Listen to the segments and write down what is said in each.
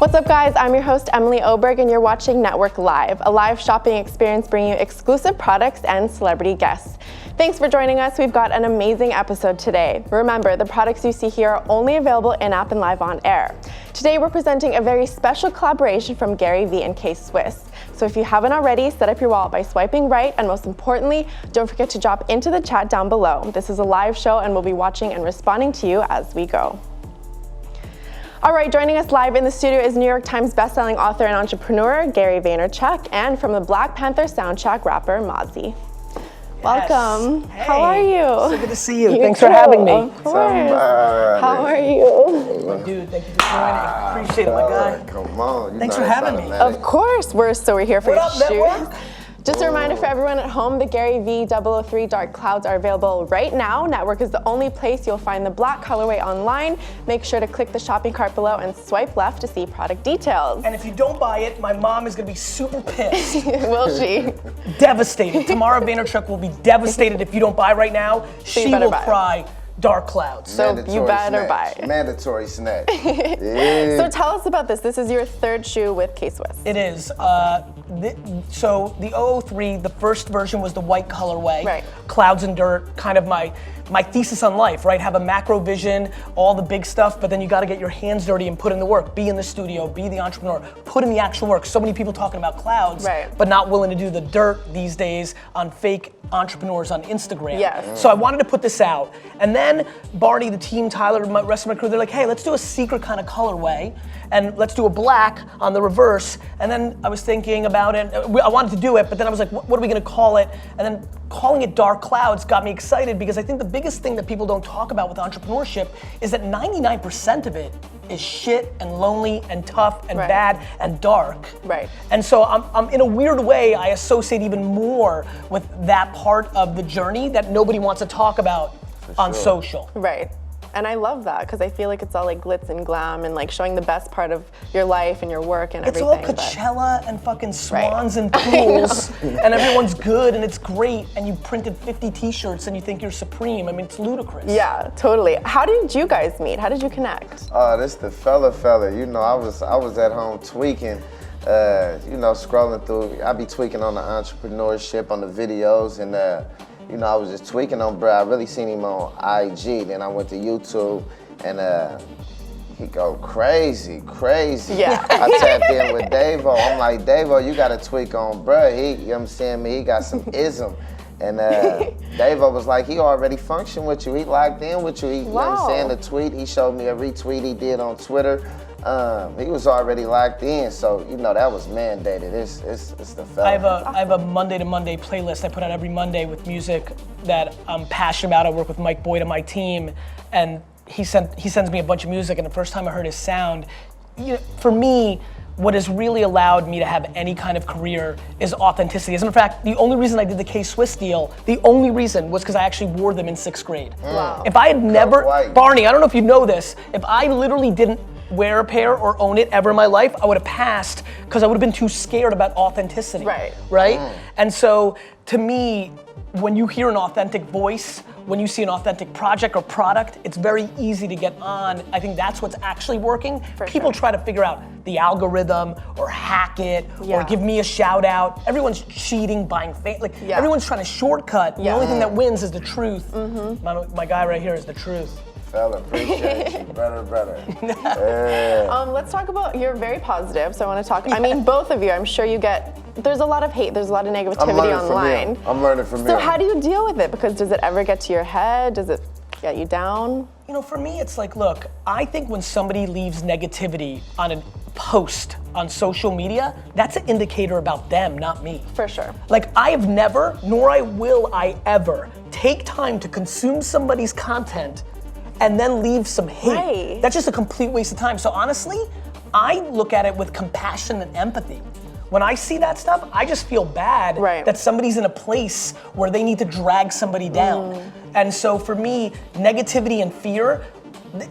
What's up, guys? I'm your host, Emily Oberg, and you're watching Ntwrk Live, a live shopping experience bringing you exclusive products and celebrity guests. Thanks for joining us. We've got an amazing episode today. Remember, the products you see here are only available in-app and live on air. Today, we're presenting a very special collaboration from Vee and K-Swiss. So if you haven't already, set up your wallet by swiping right, and most importantly, don't forget to drop into the chat down below. This is a live show, and we'll be watching and responding to you as we go. All right, joining us live in the studio is New York Times bestselling author and entrepreneur Gary Vaynerchuk, and from the Black Panther soundtrack rapper Mozzy. Yes. Welcome. Hey. How are you? So good to see you. Thanks for having me. Of course. How are you? Dude, thank you for joining. Appreciate it, my guy. Come on. Thanks for having me. Of course. We're here for what your up, shoot. Network? Just a reminder for everyone at home, the Gary V 003 Dark Clouds are available right now. Ntwrk is the only place you'll find the black colorway online. Make sure to click the shopping cart below and swipe left to see product details. And if you don't buy it, my mom is gonna be super pissed. Will she? Devastated. Tamara Vaynerchuk will be devastated if you don't buy right now. So she will cry dark clouds. So you better buy. Mandatory snack. So tell us about this. This is your third shoe with K-Swiss. It is. So the 003, the first version was the white colorway. Right. Clouds and dirt, kind of my thesis on life, right? Have a macro vision, all the big stuff, but then you gotta get your hands dirty and put in the work. Be in the studio, be the entrepreneur, put in the actual work. So many people talking about clouds, right, but not willing to do the dirt these days on fake entrepreneurs on Instagram. Yes. So I wanted to put this out. And then Barney, the team, Tyler, the rest of my crew, they're like, hey, let's do a secret kind of colorway and let's do a black on the reverse. And then I was thinking about it. I wanted to do it, but then I was like, what are we gonna call it? And then calling it Dark Clouds got me excited because I think the biggest thing that people don't talk about with entrepreneurship is that 99% of it is shit and lonely and tough and bad and dark. Right. And so I'm in a weird way, I associate even more with that part of the journey that nobody wants to talk about on social. Right. And I love that because I feel like it's all like glitz and glam and like showing the best part of your life and your work and everything. It's all Coachella and fucking swans and pools and everyone's good and it's great and you printed 50 t-shirts and you think you're supreme. I mean, it's ludicrous. Yeah, totally. How did you guys meet? How did you connect? This the fella. You know, I was at home tweaking, you know, scrolling through. I be tweaking on the entrepreneurship, on the videos, and you know, I was just tweaking on bro. I really seen him on IG. Then I went to YouTube and he go crazy. Yeah. I tapped in with Davo. I'm like, Davo, you gotta tweak on bro. He, you know what I'm saying? He got some ism. And Davo was like, he already functioned with you. He locked in with you. He, you know what I'm saying? The tweet, he showed me a retweet he did on Twitter. He was already locked in, so you know that was mandated. It's the fella. I have a Monday to Monday playlist I put out every Monday with music that I'm passionate about. I work with Mike Boyd on my team, and he sends me a bunch of music. And the first time I heard his sound, you know, for me, what has really allowed me to have any kind of career is authenticity. As a matter of fact, the only reason I did the K-Swiss deal, the only reason was because I actually wore them in 6th grade. Wow. If I had never, white. Barney, I don't know if you know this, if I literally didn't wear a pair or own it ever in my life, I would have passed because I would have been too scared about authenticity. Right? And so to me, when you hear an authentic voice, when you see an authentic project or product, it's very easy to get on. I think that's what's actually working. People try to figure out the algorithm or hack it or give me a shout out. Everyone's cheating, buying everyone's trying to shortcut. The only thing that wins is the truth. My guy right here is the truth. Fella, appreciate you, brother. Let's talk about, you're very positive, so I want to talk, I mean, both of you, I'm sure you get, there's a lot of hate, there's a lot of negativity online. I'm learning from him. So how do you deal with it? Because does it ever get to your head? Does it get you down? You know, for me, it's like, look, I think when somebody leaves negativity on a post on social media, that's an indicator about them, not me. For sure. Like, I have never, nor will I ever, take time to consume somebody's content and then leave some hate. That's just a complete waste of time. So honestly, I look at it with compassion and empathy. When I see that stuff, I just feel bad that somebody's in a place where they need to drag somebody down. And so for me, negativity and fear,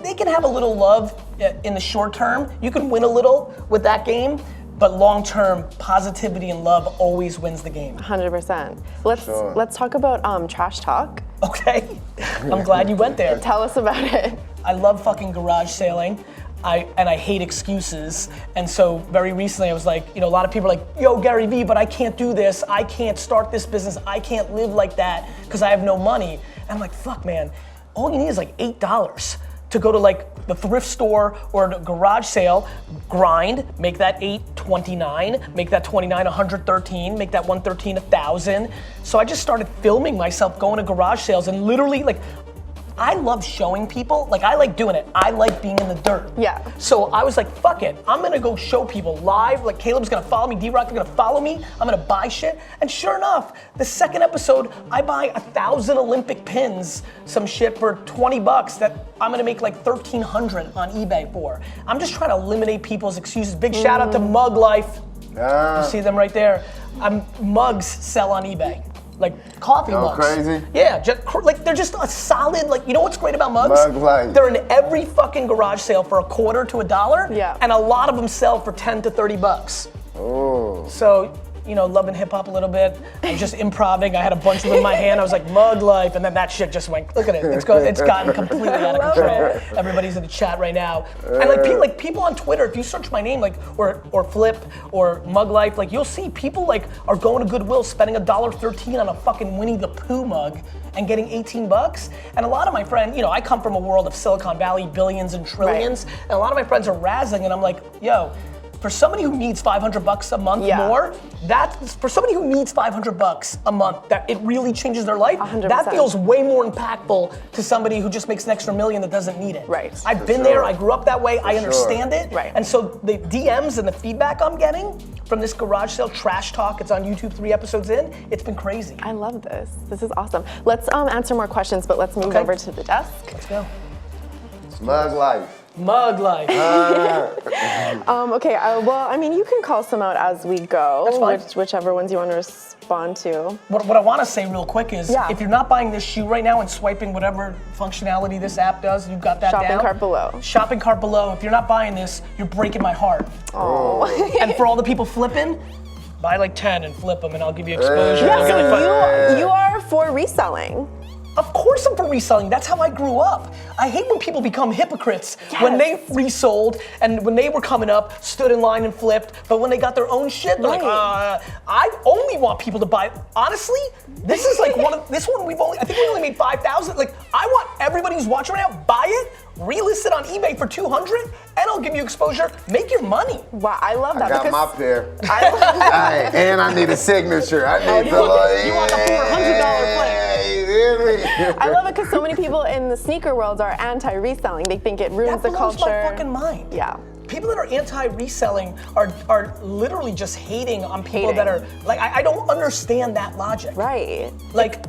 they can have a little love in the short term. You can win a little with that game, but long term, positivity and love always wins the game. 100%. Let's talk about trash talk. Okay, I'm glad you went there. Tell us about it. I love fucking garage sailing. I hate excuses. And so very recently I was like, a lot of people are like, yo, Gary Vee, but I can't do this. I can't start this business. I can't live like that because I have no money. And I'm like, fuck, man. All you need is like $8 to go to like the thrift store or the garage sale, grind, make that 829, make that 29 113, make that 113 1,000. So I just started filming myself going to garage sales and literally like, I love showing people, like I like doing it. I like being in the dirt. Yeah. So I was like, fuck it. I'm gonna go show people live, like Caleb's gonna follow me, D-Rock's gonna follow me, I'm gonna buy shit. And sure enough, the second episode, I buy 1,000 Olympic pins, some shit for $20 that I'm gonna make like 1,300 on eBay for. I'm just trying to eliminate people's excuses. Big shout out to Mug Life. You see them right there. Mugs sell on eBay. Like coffee mugs. Crazy? Yeah, like they're just a solid, like, you know what's great about mugs? Mug life. They're in every fucking garage sale for $0.25 to $1. Yeah. And a lot of them sell for 10 to 30 bucks. Oh. So, loving hip hop a little bit. I'm just improvising. I had a bunch of them in my hand. I was like, Mug Life, and then that shit just went. Look at it. It's gotten completely out of control. Everybody's in the chat right now, and like people on Twitter. If you search my name, like or Flip or Mug Life, like you'll see people like are going to Goodwill, spending $1.13 on a fucking Winnie the Pooh mug, and getting $18. And a lot of my friends, I come from a world of Silicon Valley, billions and trillions, and a lot of my friends are razzing, and I'm like, yo. For somebody who needs $500 a month more, that's for somebody who needs $500 a month, that it really changes their life. 100%. That feels way more impactful to somebody who just makes an extra million that doesn't need it. Right. I've been there. I grew up that way. I understand it. Right. And so the DMs and the feedback I'm getting from this garage sale trash talk, it's on YouTube 3 episodes in. It's been crazy. I love this. This is awesome. Let's answer more questions, but let's move over to the desk. Let's go. Mug Life. Mug Life. Okay, well, I mean, you can call some out as we go. That's fine. Whichever ones you want to respond to. What I want to say real quick is, if you're not buying this shoe right now and swiping whatever functionality this app does, you've got that down. Shopping cart below. Shopping cart below. If you're not buying this, you're breaking my heart. Oh. And for all the people flipping, buy like 10 and flip them and I'll give you exposure. Yeah, so you are for reselling. Of course I'm for reselling. That's how I grew up. I hate when people become hypocrites. Yes. When they resold and when they were coming up, stood in line and flipped, but when they got their own shit, they're like, I only want people to buy. Honestly, this is like I think we only made 5,000. Like, I want everybody who's watching right now, buy it, relist it on eBay for 200, and I'll give you exposure. Make your money. Wow, I love that. I got my pair. I and I need a signature. I need you want the $400 flip. I love it because so many people in the sneaker world are anti-reselling. They think it ruins the culture. That blows my fucking mind. Yeah. People that are anti-reselling are literally just hating on people that are, like, I don't understand that logic. Right. Like,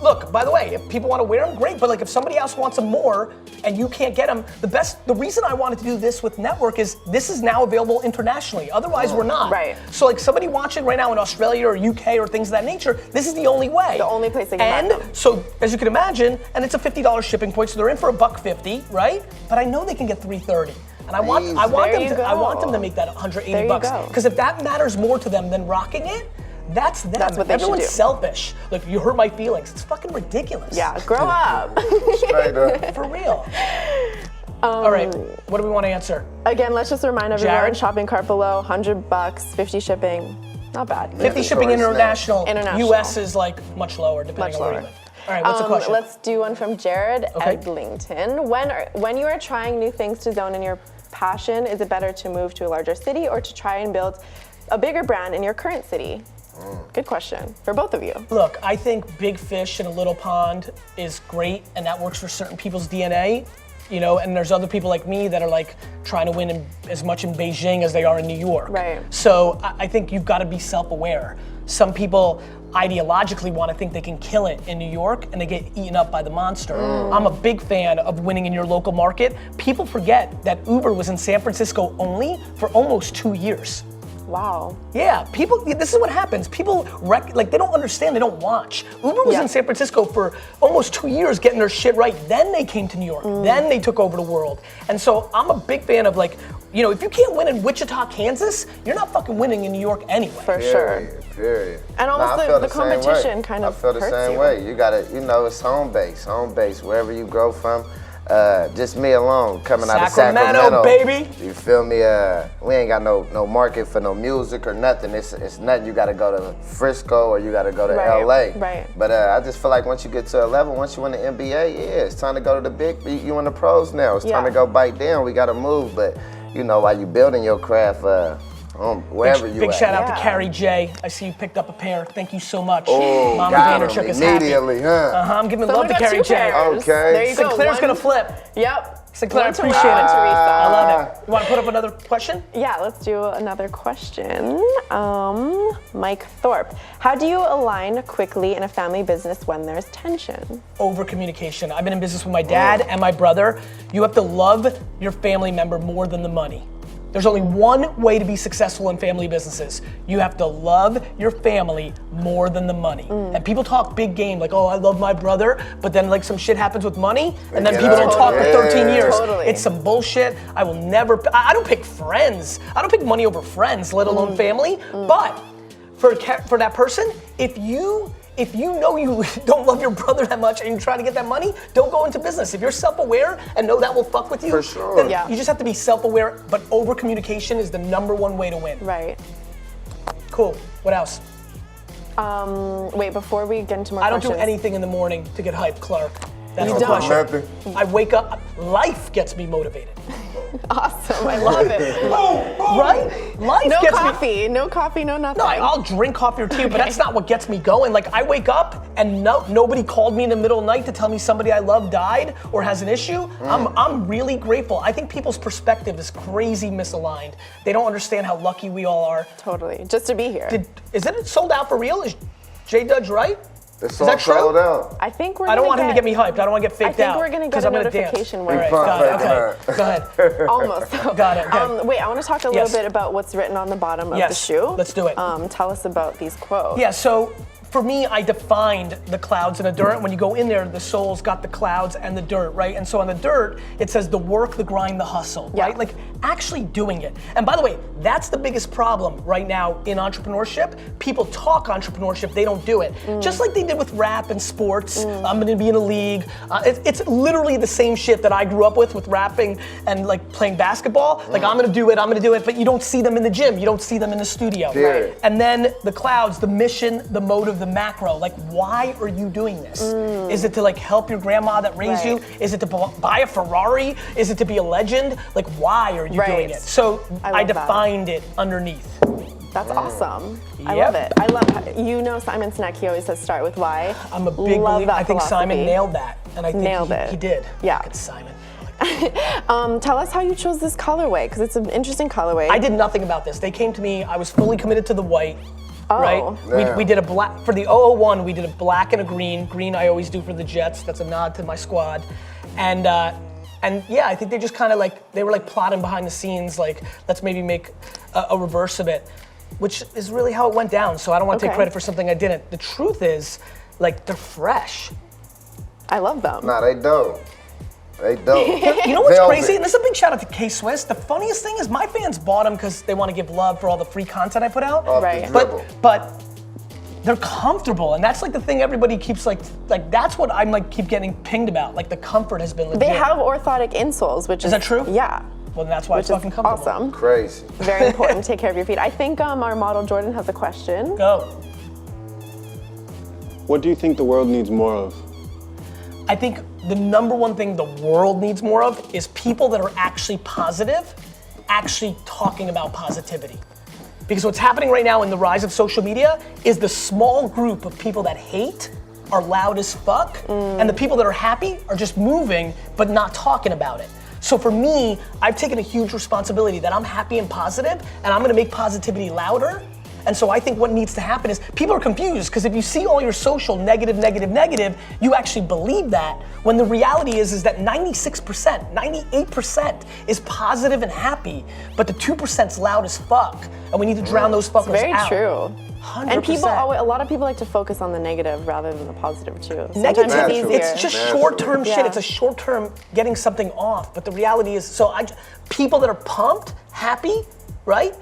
look, by the way, if people want to wear them, great, but like if somebody else wants them more and you can't get them, the reason I wanted to do this with Ntwrk is this is now available internationally. Otherwise, we're not. Right. So like somebody watching right now in Australia or UK or things of that nature, this is the only way. The only place they can buy them. So, as you can imagine, and it's a $50 shipping point, so they're in for $1.50, right? But I know they can get $3.30. And I want them to make that $180. Because if that matters more to them than rocking it, that's them. That's what they Everyone's should do. Selfish. Like, you hurt my feelings. It's fucking ridiculous. Yeah, grow up. Straight up. For real. All right, what do we want to answer? Again, let's just remind everyone, Jared? shopping cart below, $100, 50 shipping. Not bad. 50 shipping international. International. US is like much lower depending on where you live. All right, what's the question? Let's do one from Jared Eglinton. When you are trying new things to zone in your passion, is it better to move to a larger city or to try and build a bigger brand in your current city? Good question for both of you. Look, I think big fish in a little pond is great, and that works for certain people's DNA. And there's other people like me that are like trying to win as much in Beijing as they are in New York. Right. So I think you've got to be self-aware. Some people ideologically want to think they can kill it in New York and they get eaten up by the monster. I'm a big fan of winning in your local market. People forget that Uber was in San Francisco only for almost 2 years. Wow. Yeah, this is what happens. People, they don't understand, they don't watch. Uber was in San Francisco for almost 2 years getting their shit right. Then they came to New York. Then they took over the world. And so I'm a big fan of if you can't win in Wichita, Kansas, you're not fucking winning in New York anyway. For sure. Period. And almost the competition kind of I feel the hurts same you. way. You gotta, it's home base, wherever you grow from. just me alone coming out of Sacramento, baby. You feel me? We ain't got no market for no music or nothing. It's nothing. You got to go to Frisco or you got to go to LA. Right. But I just feel like once you get to a level, once you win the NBA, it's time to go to the big. You in the pros now. It's time to go bite down. We got to move. But you know, while you building your craft, wherever you at. Big shout out to Carrie J. I see you picked up a pair. Thank you so much. Oh, Mama got Vaynerchuk him is immediately, happy. huh? I'm giving love to Carrie J. Okay. There you go. Sinclair's gonna flip. Yep. Sinclair, I One to appreciate win, it. one to resell. I love it. You want to put up another question? Yeah, let's do another question. Mike Thorpe, how do you align quickly in a family business when there's tension? Over communication. I've been in business with my dad and my brother. You have to love your family member more than the money. There's only one way to be successful in family businesses. You have to love your family more than the money. And people talk big game, like, oh, I love my brother, but then like some shit happens with money, and then people don't talk for 13 years. Totally. It's some bullshit. I will never, I don't pick friends. I don't pick money over friends, let alone family. But for that person, if you know you don't love your brother that much and you're trying to get that money, don't go into business. If you're self-aware and know that will fuck with you, For sure. then you just have to be self-aware, but over-communication is the #1 way to win. Right. Cool. What else? Wait, before we get into more I don't questions. do anything in the morning to get hyped, Clark. That's You the don't? question. Nothing. I wake up, life gets me motivated. Awesome, I love it. Right? Life No gets me. coffee, no coffee, no nothing. No, I'll drink coffee or tea, but that's not what gets me going. Like, I wake up and nobody called me in the middle of the night to tell me somebody I love died or has an issue. I'm really grateful. I think people's perspective is crazy misaligned. They don't understand how lucky we all are. Totally, just to be here. Is it sold out for real? Is J Dudge right? It's Is that true? sold out. I think we're I don't gonna want him to get me hyped. I don't want to get faked out. I think we're gonna 'cause get a I'm gonna dance. notification where All right, Pump got it. faking Okay, go ahead. almost. Got it, okay. Wait, I want to talk a little bit about what's written on the bottom of the shoe. Let's do it. Tell us about these quotes. Yeah, so for me, I defined the clouds and the dirt. When you go in there, the soul's got the clouds and the dirt, right? And so on the dirt, it says the work, the grind, the hustle, right? Like actually doing it. And by the way, that's the biggest problem right now in entrepreneurship. People talk entrepreneurship, they don't do it. Just like they did with rap and sports. I'm gonna be in a league. It's literally the same shit that I grew up with rapping and like playing basketball. Like I'm gonna do it, but you don't see them in the gym. You don't see them in the studio. Right. And then the clouds, the mission, the motive, the macro. Like, why are you doing this? Is it to like help your grandma that raised you? Is it to buy a Ferrari? Is it to be a legend? Like, why are you doing it? So I defined it underneath. That's awesome. I love it. I love Simon Sinek, he always says start with why. I'm a big believer. I think Simon nailed that. And I think he did. Yeah. Look at Simon. Tell us how you chose this colorway, because it's an interesting colorway. I did nothing about this. They came to me, I was fully committed to the white. Right? Yeah. We did a black, for the 001, we did a black and a green. Green I always do for the Jets. That's a nod to my squad. And yeah, I think they just kind of like, they were like plotting behind the scenes, like, let's maybe make a reverse of it, which is really how it went down. So I don't want to take credit for something I didn't. The truth is, like, they're fresh. I love them. Nah, they dope. They dope. You know what's crazy? And this is a big shout out to K-Swiss. The funniest thing is my fans bought them because they want to give love for all the free content I put out. Right. But they're comfortable, and that's like the thing everybody keeps like that's what I'm like keep getting pinged about. Like the comfort has been legit. They have orthotic insoles, which is that true? Yeah. Well, that's why it's fucking comfortable. Awesome. Crazy. Very important to take care of your feet. I think our model Jordan has a question. Go. What do you think the world needs more of? I think the #1 thing the world needs more of is people that are actually positive, actually talking about positivity. Because what's happening right now in the rise of social media is the small group of people that hate are loud as fuck, and the people that are happy are just moving but not talking about it. So for me, I've taken a huge responsibility that I'm happy and positive, and I'm gonna make positivity louder. And so I think what needs to happen is people are confused because if you see all your social negative, you actually believe that when the reality is that 96%, 98% is positive and happy, but the 2%'s loud as fuck, and we need to drown those fuckers Very out. true. 100%. And a lot of people like to focus on the negative rather than the positive too. Negative, Sometimes it's easier. it's just short-term shit. Yeah. It's a short-term getting something off, but the reality is, people that are pumped, happy, right?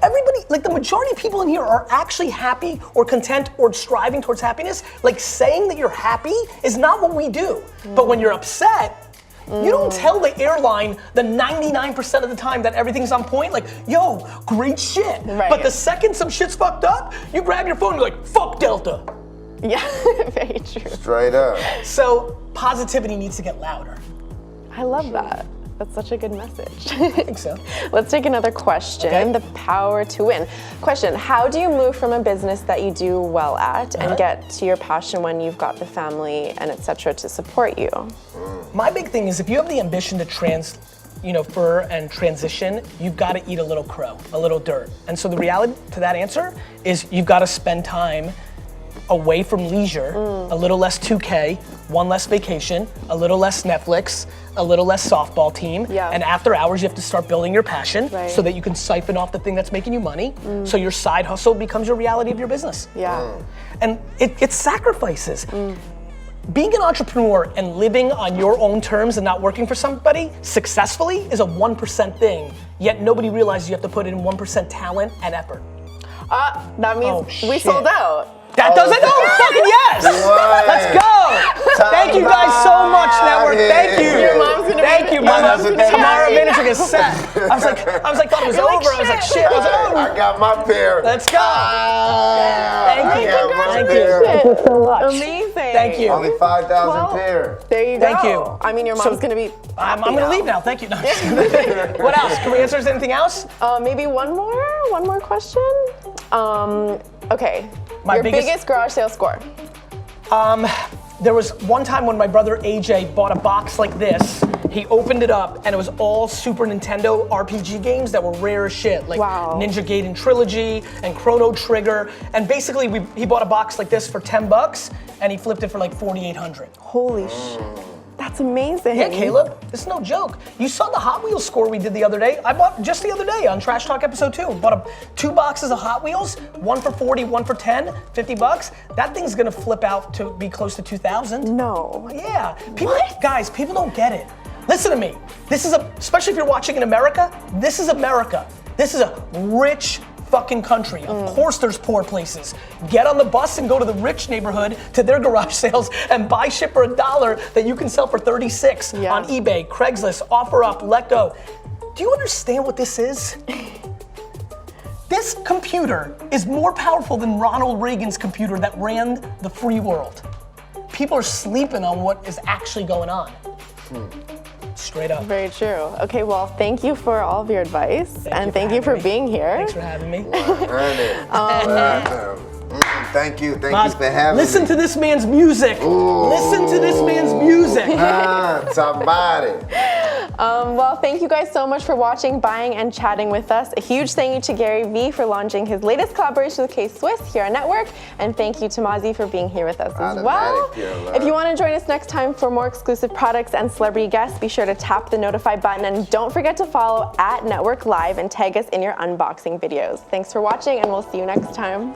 Everybody, like the majority of people in here are actually happy or content or striving towards happiness. Like saying that you're happy is not what we do. But when you're upset, You don't tell the airline the 99% of the time that everything's on point, like, yo, great shit. Right. But the second some shit's fucked up, you grab your phone and you're like, fuck Delta. Yeah, very true. Straight up. So positivity needs to get louder. I love that. That's such a good message. I think so. Let's take another question. Okay. The power to win. Question, how do you move from a business that you do well at and get to your passion when you've got the family and etc. to support you? My big thing is if you have the ambition to transfer and transition, you've got to eat a little crow, a little dirt. And so the reality to that answer is you've got to spend time away from leisure, a little less 2K, one less vacation, a little less Netflix, a little less softball team, and after hours you have to start building your passion so that you can siphon off the thing that's making you money, so your side hustle becomes your reality of your business. And it's sacrifices. Being an entrepreneur and living on your own terms and not working for somebody successfully is a 1% thing, yet nobody realizes you have to put in 1% talent and effort. That means we sold out. That does it? Oh, fucking yes! Let's go! Thank you guys so much, Network. Thank you. Your mom's gonna Thank you, That's Mama. what they Tomorrow mean. manager gets set. I was like, thought it was over. I was like, shit. I was like, oh. I got my pair. Let's go. Thank you. I got my Thank pair. you so much. Amazing. Thank you. Only 5,000 pair. There you go. Thank you. I mean, your mom's gonna be. I'm gonna leave now. Thank you. No, I'm just kidding. What else? Can we answer anything else? Maybe one more question. Okay. Your biggest garage sale score. There was one time when my brother AJ bought a box like this. He opened it up and it was all Super Nintendo RPG games that were rare as shit, like Ninja Gaiden Trilogy and Chrono Trigger. And basically he bought a box like this for $10 and he flipped it for like 4,800. Holy shit. That's amazing. Yeah, Caleb, this is no joke. You saw the Hot Wheels score we did the other day. I bought just the other day on Trash Talk episode 2. Bought 2 boxes of Hot Wheels, one for 40, one for 10, $50. That thing's gonna flip out to be close to 2,000. No. Yeah, guys, people don't get it. Listen to me. This is especially if you're watching in America, this is America. This is a rich fucking country. Of course there's poor places. Get on the bus and go to the rich neighborhood to their garage sales and buy shit for $1 that you can sell for 36 on eBay, Craigslist, OfferUp, Let Go. Do you understand what this is? This computer is more powerful than Ronald Reagan's computer that ran the free world. People are sleeping on what is actually going on. Straight up. Very true. Okay, well, thank you for all of your advice, thank you for being here. Thanks for having me. Thank you for having me. Listen to this man's music. Listen to this man's music. Somebody. Well, thank you guys so much for watching, buying, and chatting with us. A huge thank you to Gary Vee for launching his latest collaboration with K-Swiss here on Network, and thank you to Mozzy for being here with us as well. If you want to join us next time for more exclusive products and celebrity guests, be sure to tap the notify button and don't forget to follow @Network Live and tag us in your unboxing videos. Thanks for watching, and we'll see you next time.